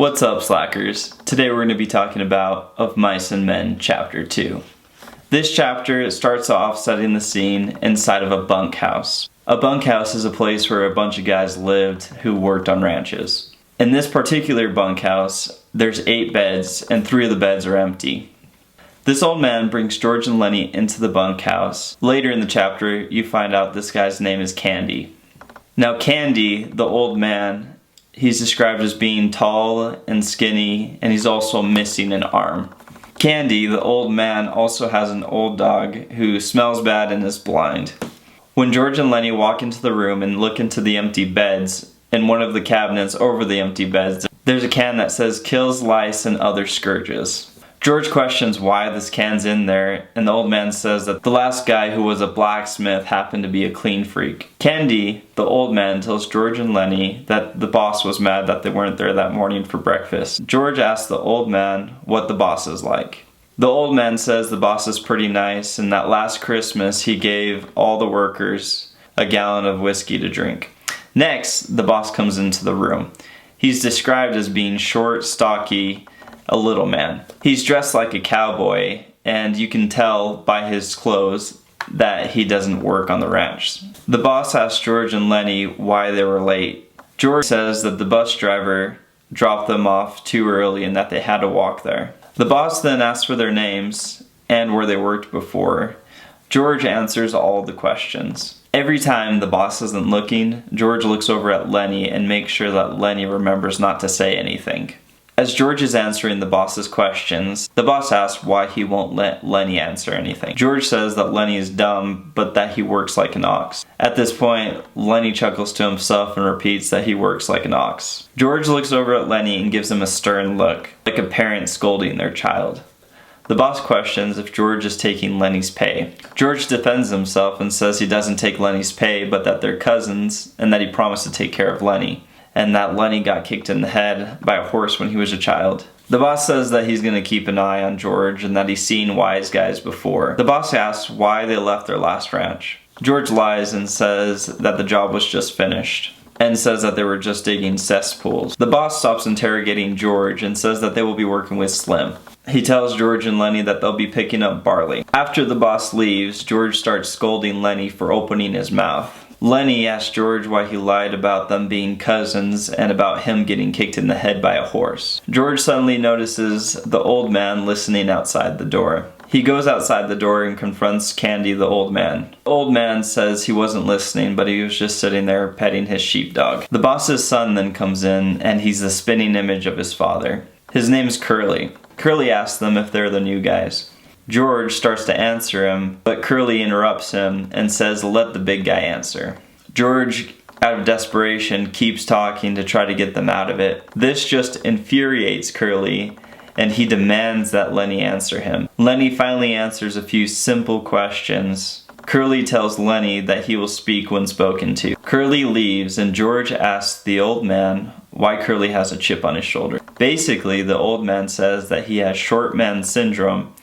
What's up, slackers? Today we're going to be talking about Of Mice and Men, Chapter 2. This chapter starts off setting the scene inside of a bunkhouse. A bunkhouse is a place where a bunch of guys lived who worked on ranches. In this particular bunkhouse, there's 8 beds and 3 of the beds are empty. This old man brings George and Lennie into the bunkhouse. Later in the chapter, you find out this guy's name is Candy. Now Candy, the old man, he's described as being tall and skinny, and he's also missing an arm. Candy, the old man, also has an old dog who smells bad and is blind. When George and Lennie walk into the room and look into the empty beds, in one of the cabinets over the empty beds, there's a can that says kills lice and other scourges. George questions why this can's in there, and the old man says that the last guy who was a blacksmith happened to be a clean freak. Candy, the old man, tells George and Lennie that the boss was mad that they weren't there that morning for breakfast. George asks the old man what the boss is like. The old man says the boss is pretty nice, and that last Christmas he gave all the workers a gallon of whiskey to drink. Next, the boss comes into the room. He's described as being short, stocky, a little man. He's dressed like a cowboy, and you can tell by his clothes that he doesn't work on the ranch. The boss asks George and Lennie why they were late. George says that the bus driver dropped them off too early and that they had to walk there. The boss then asks for their names and where they worked before. George answers all the questions. Every time the boss isn't looking, George looks over at Lennie and makes sure that Lennie remembers not to say anything. As George is answering the boss's questions, the boss asks why he won't let Lennie answer anything. George says that Lennie is dumb, but that he works like an ox. At this point, Lennie chuckles to himself and repeats that he works like an ox. George looks over at Lennie and gives him a stern look, like a parent scolding their child. The boss questions if George is taking Lennie's pay. George defends himself and says he doesn't take Lennie's pay, but that they're cousins and that he promised to take care of Lennie, and that Lennie got kicked in the head by a horse when he was a child. The boss says that he's going to keep an eye on George and that he's seen wise guys before. The boss asks why they left their last ranch. George lies and says that the job was just finished, and says that they were just digging cesspools. The boss stops interrogating George and says that they will be working with Slim. He tells George and Lennie that they'll be picking up barley. After the boss leaves, George starts scolding Lennie for opening his mouth. Lennie asks George why he lied about them being cousins and about him getting kicked in the head by a horse. George suddenly notices the old man listening outside the door. He goes outside the door and confronts Candy, the old man. The old man says he wasn't listening, but he was just sitting there petting his sheepdog. The boss's son then comes in, and he's the spinning image of his father. His name's Curley. Curley asks them if they're the new guys. George starts to answer him, but Curley interrupts him and says let the big guy answer. George, out of desperation, keeps talking to try to get them out of it. This just infuriates Curley, and he demands that Lennie answer him. Lennie finally answers a few simple questions. Curley tells Lennie that he will speak when spoken to. Curley leaves, and George asks the old man why Curley has a chip on his shoulder. Basically, the old man says that he has short man syndrome,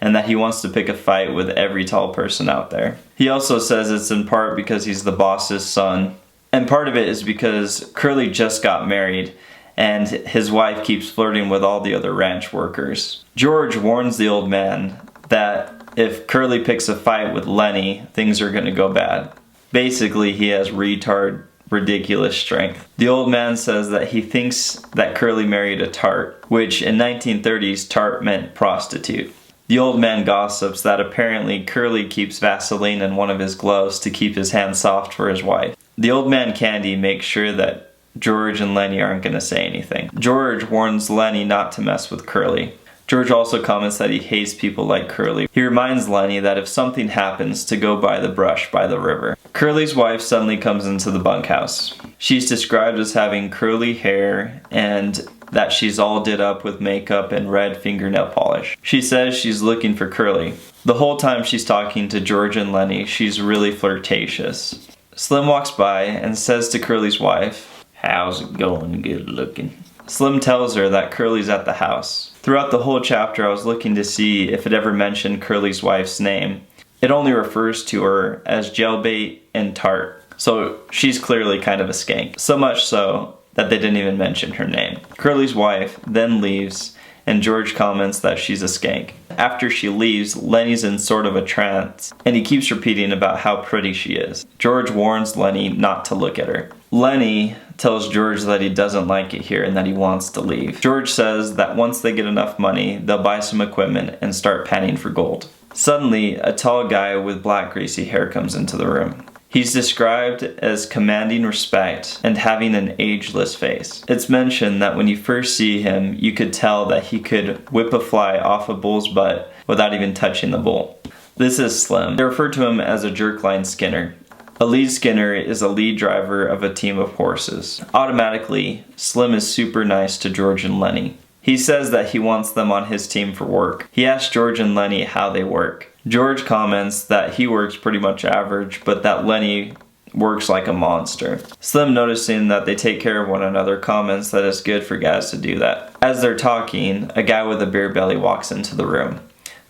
and that he wants to pick a fight with every tall person out there. He also says it's in part because he's the boss's son, and part of it is because Curley just got married, and his wife keeps flirting with all the other ranch workers. George warns the old man that if Curley picks a fight with Lennie, things are going to go bad. Basically, he has ridiculous strength. The old man says that he thinks that Curley married a tart, which in 1930s tart meant prostitute. The old man gossips that apparently Curley keeps Vaseline in one of his gloves to keep his hands soft for his wife. The old man Candy makes sure that George and Lennie aren't going to say anything. George warns Lennie not to mess with Curley. George also comments that he hates people like Curley. He reminds Lennie that if something happens, to go buy the brush by the river. Curley's wife suddenly comes into the bunkhouse. She's described as having curly hair and that she's all did up with makeup and red fingernail polish. She says she's looking for Curley. The whole time she's talking to George and Lennie, she's really flirtatious. Slim walks by and says to Curley's wife, "How's it going, good looking?" Slim tells her that Curley's at the house. Throughout the whole chapter, I was looking to see if it ever mentioned Curley's wife's name. It only refers to her as Jailbait and Tart, so she's clearly kind of a skank. So much so that they didn't even mention her name. Curley's wife then leaves, and George comments that she's a skank. After she leaves, Lennie's in sort of a trance, and he keeps repeating about how pretty she is. George warns Lennie not to look at her. Lennie tells George that he doesn't like it here and that he wants to leave. George says that once they get enough money, they'll buy some equipment and start panning for gold. Suddenly, a tall guy with black greasy hair comes into the room. He's described as commanding respect and having an ageless face. It's mentioned that when you first see him, you could tell that he could whip a fly off a bull's butt without even touching the bull. This is Slim. They refer to him as a jerkline skinner. A lead skinner is a lead driver of a team of horses. Automatically, Slim is super nice to George and Lennie. He says that he wants them on his team for work. He asks George and Lennie how they work. George comments that he works pretty much average, but that Lennie works like a monster. Slim, noticing that they take care of one another, comments that it's good for guys to do that. As they're talking, a guy with a beer belly walks into the room.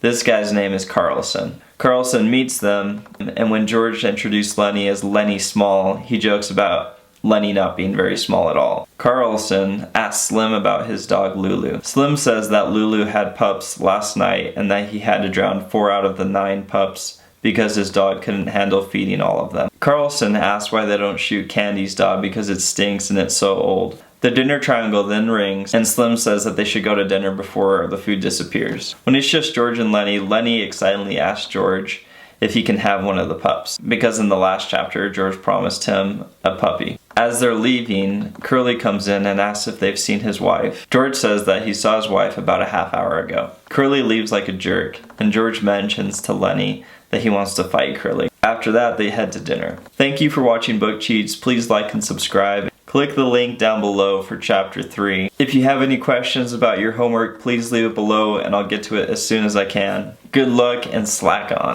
This guy's name is Carlson. Carlson meets them, and when George introduced Lennie as Lennie Small, he jokes about Lennie not being very small at all. Carlson asks Slim about his dog Lulu. Slim says that Lulu had pups last night and that he had to drown 4 out of the 9 pups because his dog couldn't handle feeding all of them. Carlson asks why they don't shoot Candy's dog because it stinks and it's so old. The dinner triangle then rings, and Slim says that they should go to dinner before the food disappears. When it's just George and Lennie, Lennie excitedly asks George if he can have one of the pups, because in the last chapter, George promised him a puppy. As they're leaving, Curley comes in and asks if they've seen his wife. George says that he saw his wife about a half hour ago. Curley leaves like a jerk, and George mentions to Lennie that he wants to fight Curley. After that, they head to dinner. Thank you for watching Book Cheats. Please like and subscribe. Click the link down below for Chapter 3. If you have any questions about your homework, please leave it below and I'll get to it as soon as I can. Good luck and slack on.